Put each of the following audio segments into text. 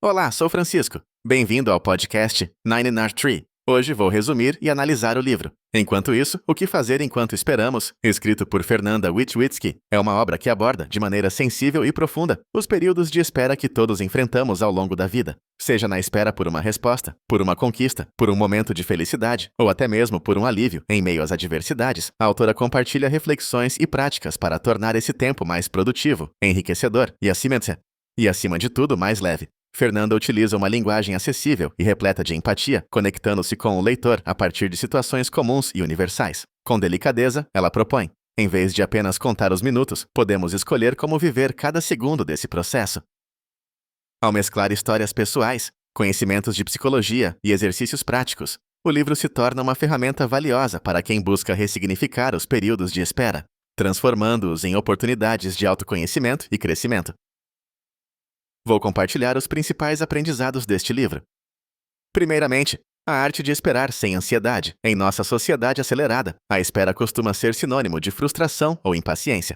Olá, sou Francisco. Bem-vindo ao podcast Nine in Art Tree. Hoje vou resumir e analisar o livro. Enquanto isso, O que fazer enquanto esperamos, escrito por Fernanda Witwicki, é uma obra que aborda, de maneira sensível e profunda, os períodos de espera que todos enfrentamos ao longo da vida. Seja na espera por uma resposta, por uma conquista, por um momento de felicidade, ou até mesmo por um alívio em meio às adversidades, a autora compartilha reflexões e práticas para tornar esse tempo mais produtivo, enriquecedor e, acima de tudo, mais leve. Fernanda utiliza uma linguagem acessível e repleta de empatia, conectando-se com o leitor a partir de situações comuns e universais. Com delicadeza, ela propõe: em vez de apenas contar os minutos, podemos escolher como viver cada segundo desse processo. Ao mesclar histórias pessoais, conhecimentos de psicologia e exercícios práticos, o livro se torna uma ferramenta valiosa para quem busca ressignificar os períodos de espera, transformando-os em oportunidades de autoconhecimento e crescimento. Vou compartilhar os principais aprendizados deste livro. Primeiramente, a arte de esperar sem ansiedade. Em nossa sociedade acelerada, a espera costuma ser sinônimo de frustração ou impaciência.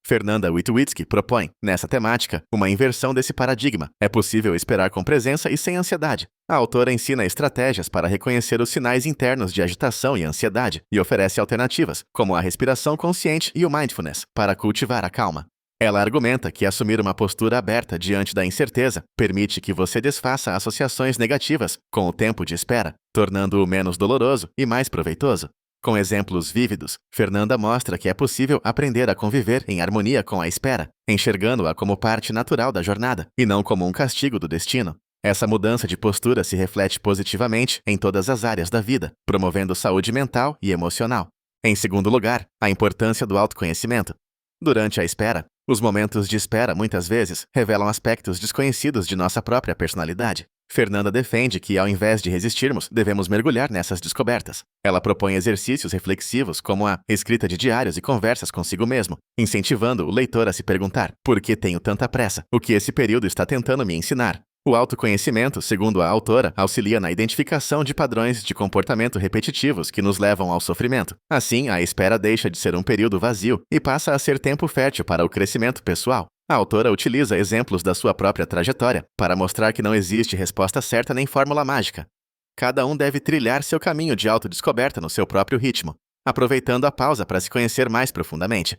Fernanda Witwicki propõe, nessa temática, uma inversão desse paradigma. É possível esperar com presença e sem ansiedade. A autora ensina estratégias para reconhecer os sinais internos de agitação e ansiedade e oferece alternativas, como a respiração consciente e o mindfulness, para cultivar a calma. Ela argumenta que assumir uma postura aberta diante da incerteza permite que você desfaça associações negativas com o tempo de espera, tornando-o menos doloroso e mais proveitoso. Com exemplos vívidos, Fernanda mostra que é possível aprender a conviver em harmonia com a espera, enxergando-a como parte natural da jornada e não como um castigo do destino. Essa mudança de postura se reflete positivamente em todas as áreas da vida, promovendo saúde mental e emocional. Em segundo lugar, a importância do autoconhecimento. Durante a espera, os momentos de espera muitas vezes revelam aspectos desconhecidos de nossa própria personalidade. Fernanda defende que, ao invés de resistirmos, devemos mergulhar nessas descobertas. Ela propõe exercícios reflexivos como a escrita de diários e conversas consigo mesmo, incentivando o leitor a se perguntar: por que tenho tanta pressa? O que esse período está tentando me ensinar? O autoconhecimento, segundo a autora, auxilia na identificação de padrões de comportamento repetitivos que nos levam ao sofrimento. Assim, a espera deixa de ser um período vazio e passa a ser tempo fértil para o crescimento pessoal. A autora utiliza exemplos da sua própria trajetória para mostrar que não existe resposta certa nem fórmula mágica. Cada um deve trilhar seu caminho de autodescoberta no seu próprio ritmo, aproveitando a pausa para se conhecer mais profundamente.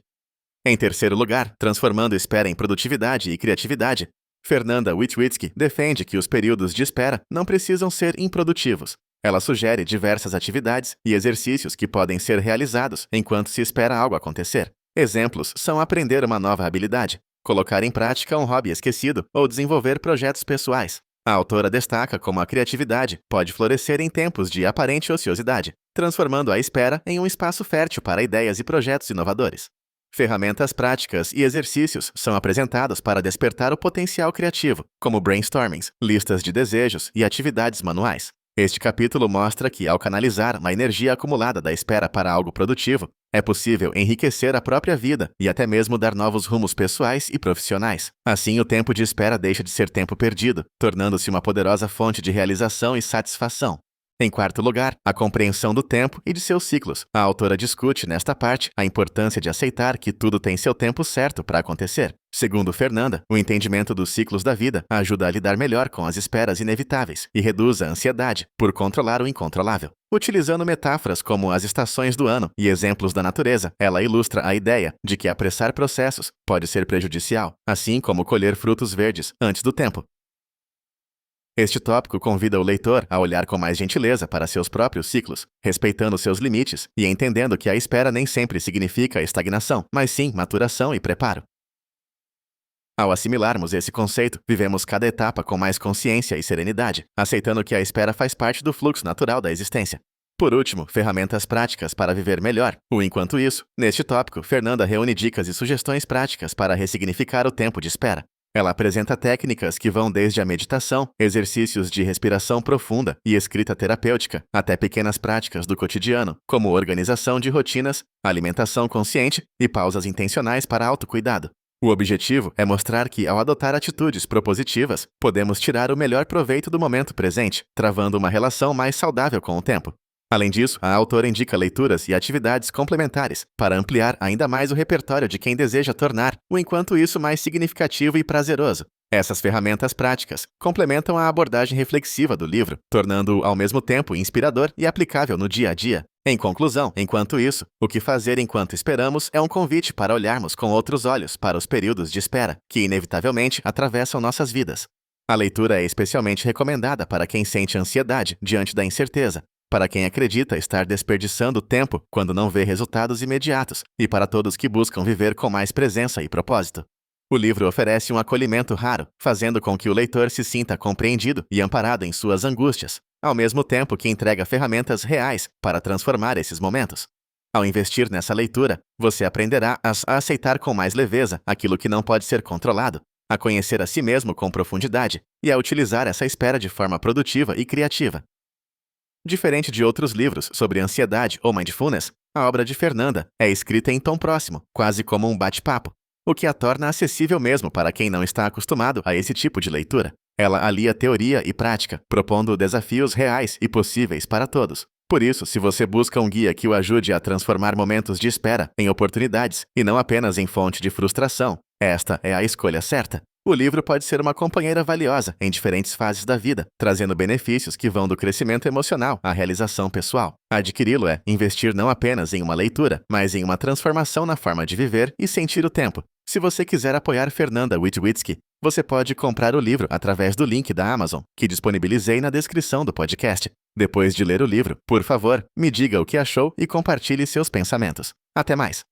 Em terceiro lugar, transformando espera em produtividade e criatividade, Fernanda Witwicki defende que os períodos de espera não precisam ser improdutivos. Ela sugere diversas atividades e exercícios que podem ser realizados enquanto se espera algo acontecer. Exemplos são aprender uma nova habilidade, colocar em prática um hobby esquecido ou desenvolver projetos pessoais. A autora destaca como a criatividade pode florescer em tempos de aparente ociosidade, transformando a espera em um espaço fértil para ideias e projetos inovadores. Ferramentas práticas e exercícios são apresentados para despertar o potencial criativo, como brainstormings, listas de desejos e atividades manuais. Este capítulo mostra que, ao canalizar uma energia acumulada da espera para algo produtivo, é possível enriquecer a própria vida e até mesmo dar novos rumos pessoais e profissionais. Assim, o tempo de espera deixa de ser tempo perdido, tornando-se uma poderosa fonte de realização e satisfação. Em quarto lugar, a compreensão do tempo e de seus ciclos. A autora discute, nesta parte, a importância de aceitar que tudo tem seu tempo certo para acontecer. Segundo Fernanda, o entendimento dos ciclos da vida ajuda a lidar melhor com as esperas inevitáveis e reduz a ansiedade por controlar o incontrolável. Utilizando metáforas como as estações do ano e exemplos da natureza, ela ilustra a ideia de que apressar processos pode ser prejudicial, assim como colher frutos verdes antes do tempo. Este tópico convida o leitor a olhar com mais gentileza para seus próprios ciclos, respeitando seus limites e entendendo que a espera nem sempre significa estagnação, mas sim maturação e preparo. Ao assimilarmos esse conceito, vivemos cada etapa com mais consciência e serenidade, aceitando que a espera faz parte do fluxo natural da existência. Por último, ferramentas práticas para viver melhor. Enquanto isso, neste tópico, Fernanda reúne dicas e sugestões práticas para ressignificar o tempo de espera. Ela apresenta técnicas que vão desde a meditação, exercícios de respiração profunda e escrita terapêutica, até pequenas práticas do cotidiano, como organização de rotinas, alimentação consciente e pausas intencionais para autocuidado. O objetivo é mostrar que, ao adotar atitudes propositivas, podemos tirar o melhor proveito do momento presente, travando uma relação mais saudável com o tempo. Além disso, a autora indica leituras e atividades complementares para ampliar ainda mais o repertório de quem deseja tornar o enquanto isso mais significativo e prazeroso. Essas ferramentas práticas complementam a abordagem reflexiva do livro, tornando-o ao mesmo tempo inspirador e aplicável no dia a dia. Em conclusão, enquanto isso, o que fazer enquanto esperamos é um convite para olharmos com outros olhos para os períodos de espera, que inevitavelmente atravessam nossas vidas. A leitura é especialmente recomendada para quem sente ansiedade diante da incerteza, para quem acredita estar desperdiçando tempo quando não vê resultados imediatos, e para todos que buscam viver com mais presença e propósito. O livro oferece um acolhimento raro, fazendo com que o leitor se sinta compreendido e amparado em suas angústias, ao mesmo tempo que entrega ferramentas reais para transformar esses momentos. Ao investir nessa leitura, você aprenderá a aceitar com mais leveza aquilo que não pode ser controlado, a conhecer a si mesmo com profundidade e a utilizar essa espera de forma produtiva e criativa. Diferente de outros livros sobre ansiedade ou mindfulness, a obra de Fernanda é escrita em tom próximo, quase como um bate-papo, o que a torna acessível mesmo para quem não está acostumado a esse tipo de leitura. Ela alia teoria e prática, propondo desafios reais e possíveis para todos. Por isso, se você busca um guia que o ajude a transformar momentos de espera em oportunidades e não apenas em fonte de frustração, esta é a escolha certa. O livro pode ser uma companheira valiosa em diferentes fases da vida, trazendo benefícios que vão do crescimento emocional à realização pessoal. Adquiri-lo é investir não apenas em uma leitura, mas em uma transformação na forma de viver e sentir o tempo. Se você quiser apoiar Fernanda Witwicky, você pode comprar o livro através do link da Amazon, que disponibilizei na descrição do podcast. Depois de ler o livro, por favor, me diga o que achou e compartilhe seus pensamentos. Até mais!